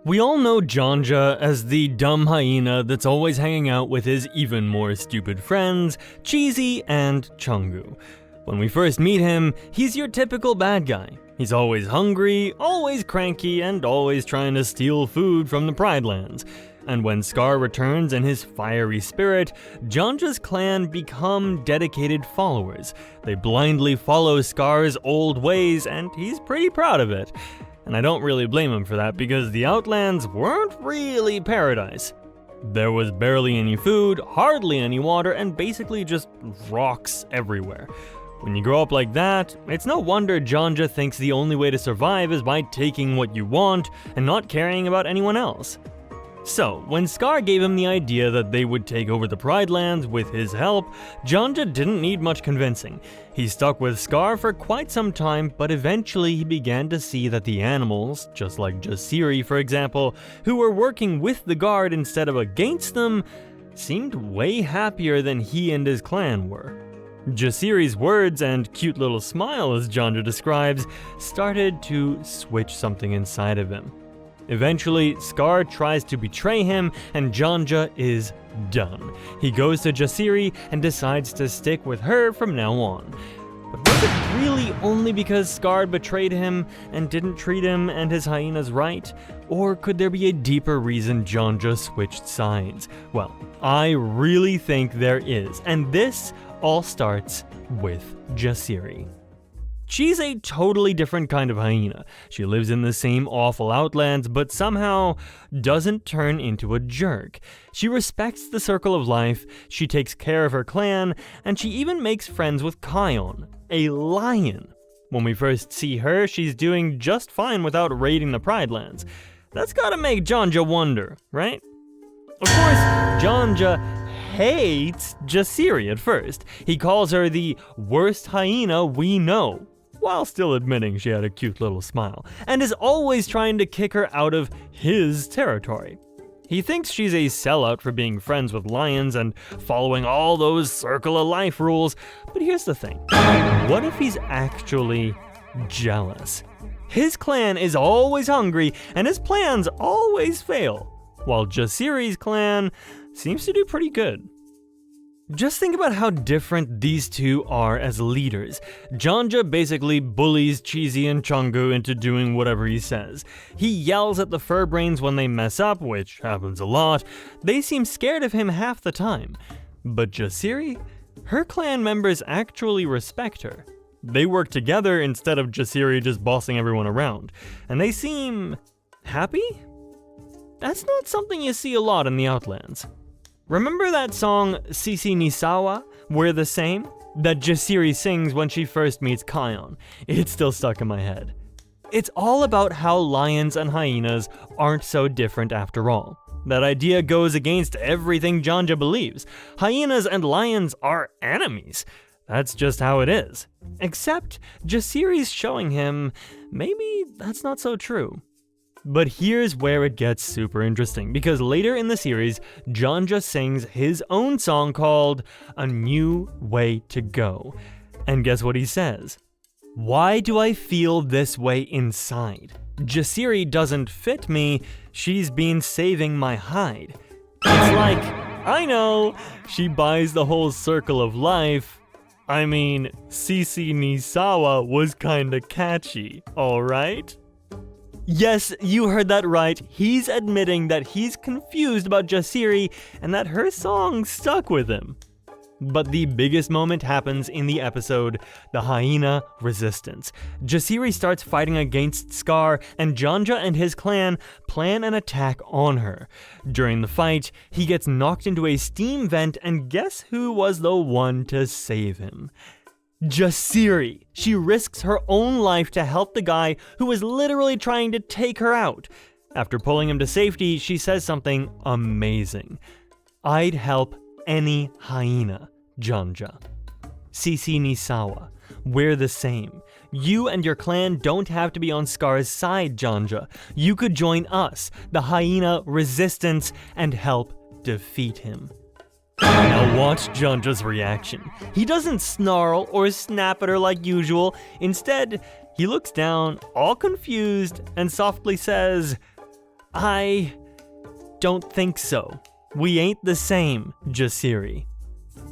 We all know Janja as the dumb hyena that's always hanging out with his even more stupid friends, Cheezi and Chungu. When we first meet him, he's your typical bad guy. He's always hungry, always cranky, and always trying to steal food from the Pride Lands. And when Scar returns in his fiery spirit, Janja's clan become dedicated followers. They blindly follow Scar's old ways, and he's pretty proud of it. And I don't really blame him for that, because the Outlands weren't really paradise. There was barely any food, hardly any water, and basically just rocks everywhere. When you grow up like that, it's no wonder Janja thinks the only way to survive is by taking what you want and not caring about anyone else. So, when Scar gave him the idea that they would take over the Pride Lands with his help, Janja didn't need much convincing. He stuck with Scar for quite some time, but eventually he began to see that the animals, just like Jasiri for example, who were working with the guard instead of against them, seemed way happier than he and his clan were. Jasiri's words and cute little smile, as Janja describes, started to switch something inside of him. Eventually, Scar tries to betray him, and Janja is done. He goes to Jasiri and decides to stick with her from now on. But was it really only because Scar betrayed him and didn't treat him and his hyenas right? Or could there be a deeper reason Janja switched sides? Well, I really think there is, and this all starts with Jasiri. She's a totally different kind of hyena. She lives in the same awful Outlands, but somehow doesn't turn into a jerk. She respects the circle of life, she takes care of her clan, and she even makes friends with Kion, a lion. When we first see her, she's doing just fine without raiding the Pride Lands. That's gotta make Janja wonder, right? Of course, Janja hates Jasiri at first. He calls her the worst hyena we know, while still admitting she had a cute little smile, and is always trying to kick her out of his territory. He thinks she's a sellout for being friends with lions and following all those circle of life rules, but here's the thing. What if he's actually jealous? His clan is always hungry, and his plans always fail, while Jasiri's clan seems to do pretty good. Just think about how different these two are as leaders. Janja basically bullies Cheezi and Chungu into doing whatever he says. He yells at the fur brains when they mess up, which happens a lot. They seem scared of him half the time. But Jasiri? Her clan members actually respect her. They work together instead of Jasiri just bossing everyone around. And they seem happy? That's not something you see a lot in the Outlands. Remember that song, Sisi Nisawa, We're the Same? That Jasiri sings when she first meets Kion. It's still stuck in my head. It's all about how lions and hyenas aren't so different after all. That idea goes against everything Janja believes. Hyenas and lions are enemies. That's just how it is. Except Jasiri's showing him maybe that's not so true. But here's where it gets super interesting, because later in the series, Janja sings his own song called A New Way to Go. And guess what he says? Why do I feel this way inside? Jasiri doesn't fit me, she's been saving my hide. It's like, I know, she buys the whole circle of life. I mean, Sisi Nisawa was kinda catchy, alright? Yes, you heard that right. He's admitting that he's confused about Jasiri and that her song stuck with him. But the biggest moment happens in the episode, The Hyena Resistance. Jasiri starts fighting against Scar, and Janja and his clan plan an attack on her. During the fight, he gets knocked into a steam vent, and guess who was the one to save him? Jasiri. She risks her own life to help the guy who was literally trying to take her out. After pulling him to safety, she says something amazing. I'd help any hyena, Janja. Sisi Nisawa. We're the same. You and your clan don't have to be on Scar's side, Janja. You could join us, the Hyena Resistance, and help defeat him. Now watch Janja's reaction. He doesn't snarl or snap at her like usual. Instead, he looks down, all confused, and softly says, I don't think so. We ain't the same, Jasiri.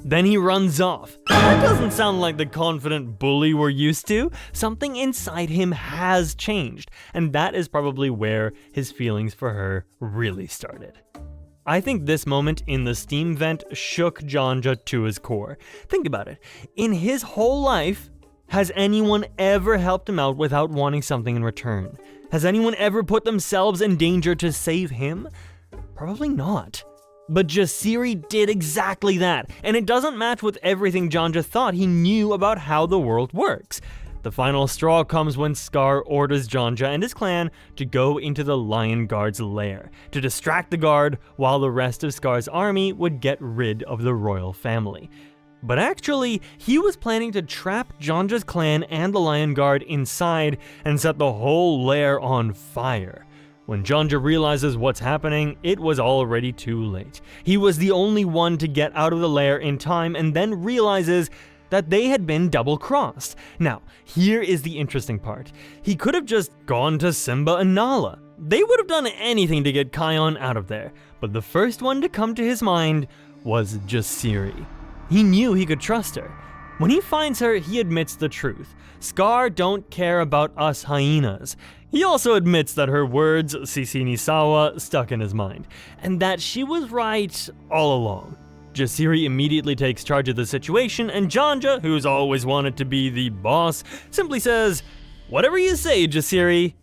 Then he runs off. That doesn't sound like the confident bully we're used to. Something inside him has changed, and that is probably where his feelings for her really started. I think this moment in the steam vent shook Janja to his core. Think about it. In his whole life, has anyone ever helped him out without wanting something in return? Has anyone ever put themselves in danger to save him? Probably not. But Jasiri did exactly that, and it doesn't match with everything Janja thought he knew about how the world works. The final straw comes when Scar orders Janja and his clan to go into the Lion Guard's lair, to distract the guard while the rest of Scar's army would get rid of the royal family. But actually, he was planning to trap Janja's clan and the Lion Guard inside and set the whole lair on fire. When Janja realizes what's happening, it was already too late. He was the only one to get out of the lair in time and then realizes that they had been double-crossed. Now, here is the interesting part. He could have just gone to Simba and Nala. They would have done anything to get Kion out of there, but the first one to come to his mind was Jasiri. He knew he could trust her. When he finds her, he admits the truth. Scar don't care about us hyenas. He also admits that her words, Sisini Sawa, stuck in his mind, and that she was right all along. Jasiri immediately takes charge of the situation, and Janja, who's always wanted to be the boss, simply says, "Whatever you say, Jasiri."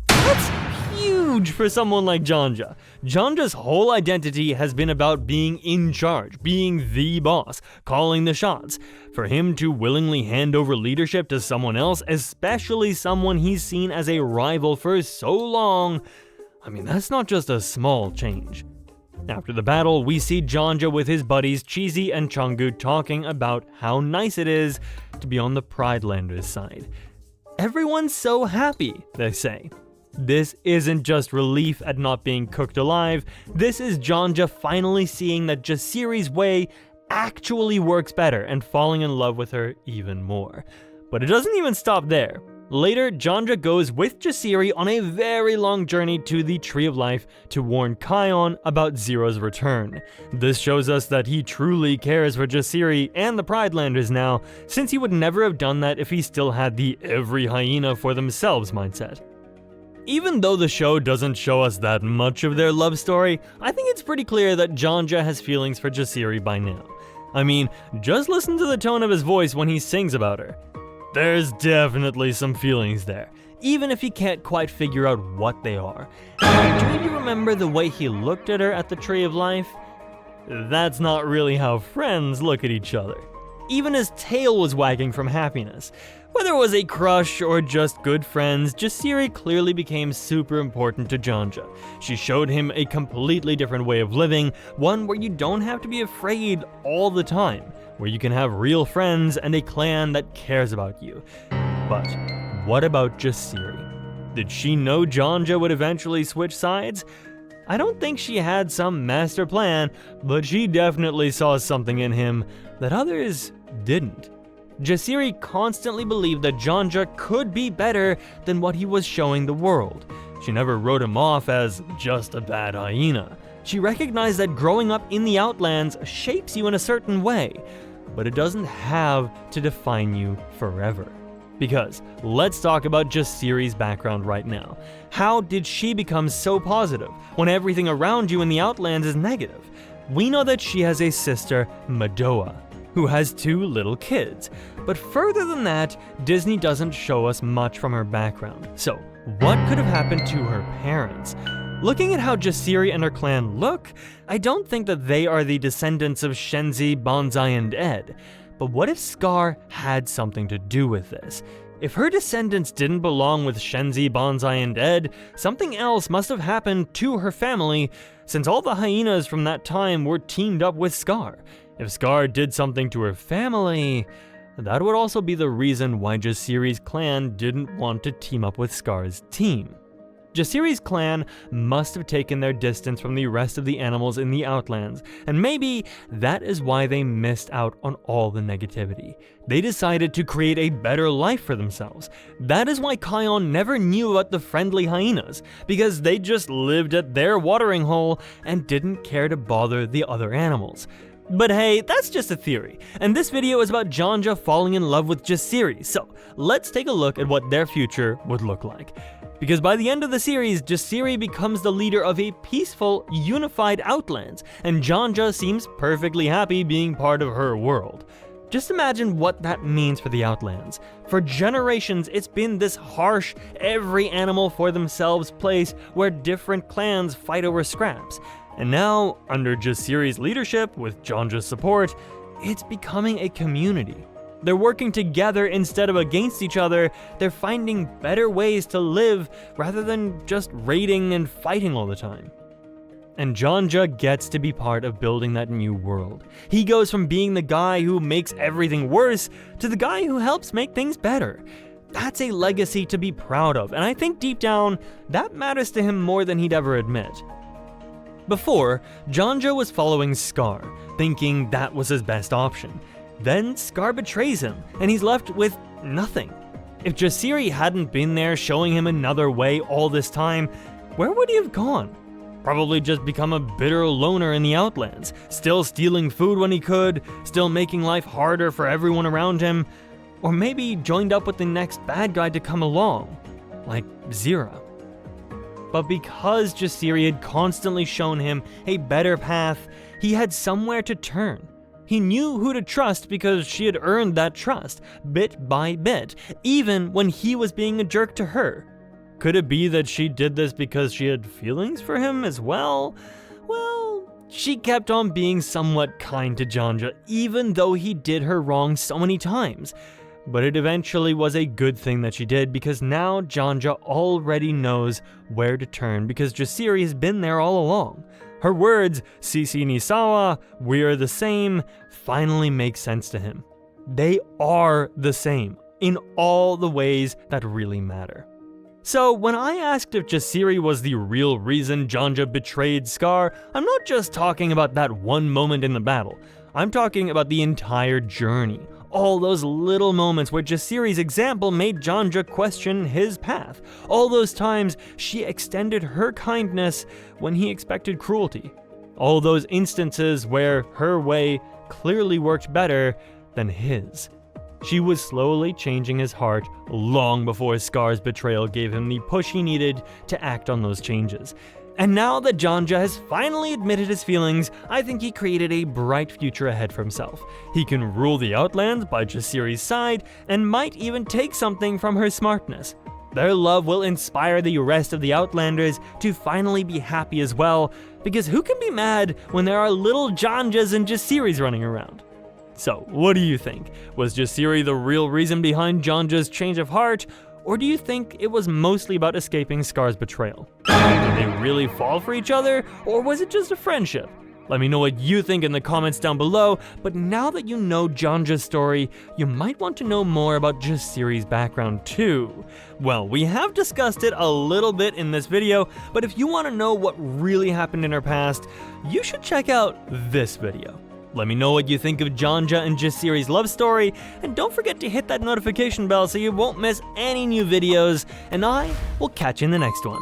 That's huge for someone like Janja. Janja's whole identity has been about being in charge, being the boss, calling the shots. For him to willingly hand over leadership to someone else, especially someone he's seen as a rival for so long, that's not just a small change. After the battle, we see Janja with his buddies Cheezi and Chungu talking about how nice it is to be on the Pridelanders' side. Everyone's so happy, they say. This isn't just relief at not being cooked alive, this is Janja finally seeing that Jasiri's way actually works better and falling in love with her even more. But it doesn't even stop there. Later, Janja goes with Jasiri on a very long journey to the Tree of Life to warn Kion about Zero's return. This shows us that he truly cares for Jasiri and the Pridelanders now, since he would never have done that if he still had the every hyena for themselves mindset. Even though the show doesn't show us that much of their love story, I think it's pretty clear that Janja has feelings for Jasiri by now. Just listen to the tone of his voice when he sings about her. There's definitely some feelings there, even if he can't quite figure out what they are. Do you remember the way he looked at her at the Tree of Life? That's not really how friends look at each other. Even his tail was wagging from happiness. Whether it was a crush or just good friends, Jasiri clearly became super important to Janja. She showed him a completely different way of living, one where you don't have to be afraid all the time, where you can have real friends and a clan that cares about you. But what about Jasiri? Did she know Janja would eventually switch sides? I don't think she had some master plan, but she definitely saw something in him that others didn't. Jasiri constantly believed that Janja could be better than what he was showing the world. She never wrote him off as just a bad hyena. She recognized that growing up in the Outlands shapes you in a certain way, but it doesn't have to define you forever. Because let's talk about Jasiri's background right now. How did she become so positive when everything around you in the Outlands is negative? We know that she has a sister, Madoa, who has 2 little kids. But further than that, Disney doesn't show us much from her background. So, what could have happened to her parents? Looking at how Jasiri and her clan look, I don't think that they are the descendants of Shenzi, Bonsai, and Ed. But what if Scar had something to do with this? If her descendants didn't belong with Shenzi, Bonsai, and Ed, something else must have happened to her family, since all the hyenas from that time were teamed up with Scar. If Scar did something to her family, that would also be the reason why Jasiri's clan didn't want to team up with Scar's team. Jasiri's clan must have taken their distance from the rest of the animals in the Outlands, and maybe that is why they missed out on all the negativity. They decided to create a better life for themselves. That is why Kion never knew about the friendly hyenas, because they just lived at their watering hole and didn't care to bother the other animals. But hey, that's just a theory, and this video is about Janja falling in love with Jasiri, so let's take a look at what their future would look like. Because by the end of the series, Jasiri becomes the leader of a peaceful, unified Outlands, and Janja seems perfectly happy being part of her world. Just imagine what that means for the Outlands. For generations, it's been this harsh, every animal for themselves place where different clans fight over scraps. And now, under Jasiri's leadership, with Janja's support, it's becoming a community. They're working together instead of against each other. They're finding better ways to live rather than just raiding and fighting all the time. And Janja gets to be part of building that new world. He goes from being the guy who makes everything worse to the guy who helps make things better. That's a legacy to be proud of, and I think deep down, that matters to him more than he'd ever admit. Before, Janja was following Scar, thinking that was his best option. Then Scar betrays him, and he's left with nothing. If Jasiri hadn't been there showing him another way all this time, where would he have gone? Probably just become a bitter loner in the Outlands, still stealing food when he could, still making life harder for everyone around him, or maybe joined up with the next bad guy to come along, like Zira. But because Jasiri had constantly shown him a better path, he had somewhere to turn. He knew who to trust because she had earned that trust, bit by bit, even when he was being a jerk to her. Could it be that she did this because she had feelings for him as well? Well, she kept on being somewhat kind to Janja, even though he did her wrong so many times. But it eventually was a good thing that she did, because now Janja already knows where to turn because Jasiri has been there all along. Her words, "Sisi ni sawa," "we're the same," finally make sense to him. They are the same in all the ways that really matter. So when I asked if Jasiri was the real reason Janja betrayed Scar, I'm not just talking about that one moment in the battle. I'm talking about the entire journey. All those little moments where Jasiri's example made Janja question his path. All those times she extended her kindness when he expected cruelty. All those instances where her way clearly worked better than his. She was slowly changing his heart long before Scar's betrayal gave him the push he needed to act on those changes. And now that Janja has finally admitted his feelings, I think he created a bright future ahead for himself. He can rule the Outlands by Jasiri's side, and might even take something from her smartness. Their love will inspire the rest of the Outlanders to finally be happy as well, because who can be mad when there are little Janjas and Jasiris running around? So, what do you think? Was Jasiri the real reason behind Janja's change of heart? Or do you think it was mostly about escaping Scar's betrayal? Did they really fall for each other, or was it just a friendship? Let me know what you think in the comments down below, but now that you know Janja's story, you might want to know more about Jasiri's background too. Well, we have discussed it a little bit in this video, but if you want to know what really happened in her past, you should check out this video. Let me know what you think of Janja and Jasiri's love story, and don't forget to hit that notification bell so you won't miss any new videos, and I will catch you in the next one.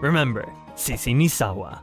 Remember, Sisi ni sawa.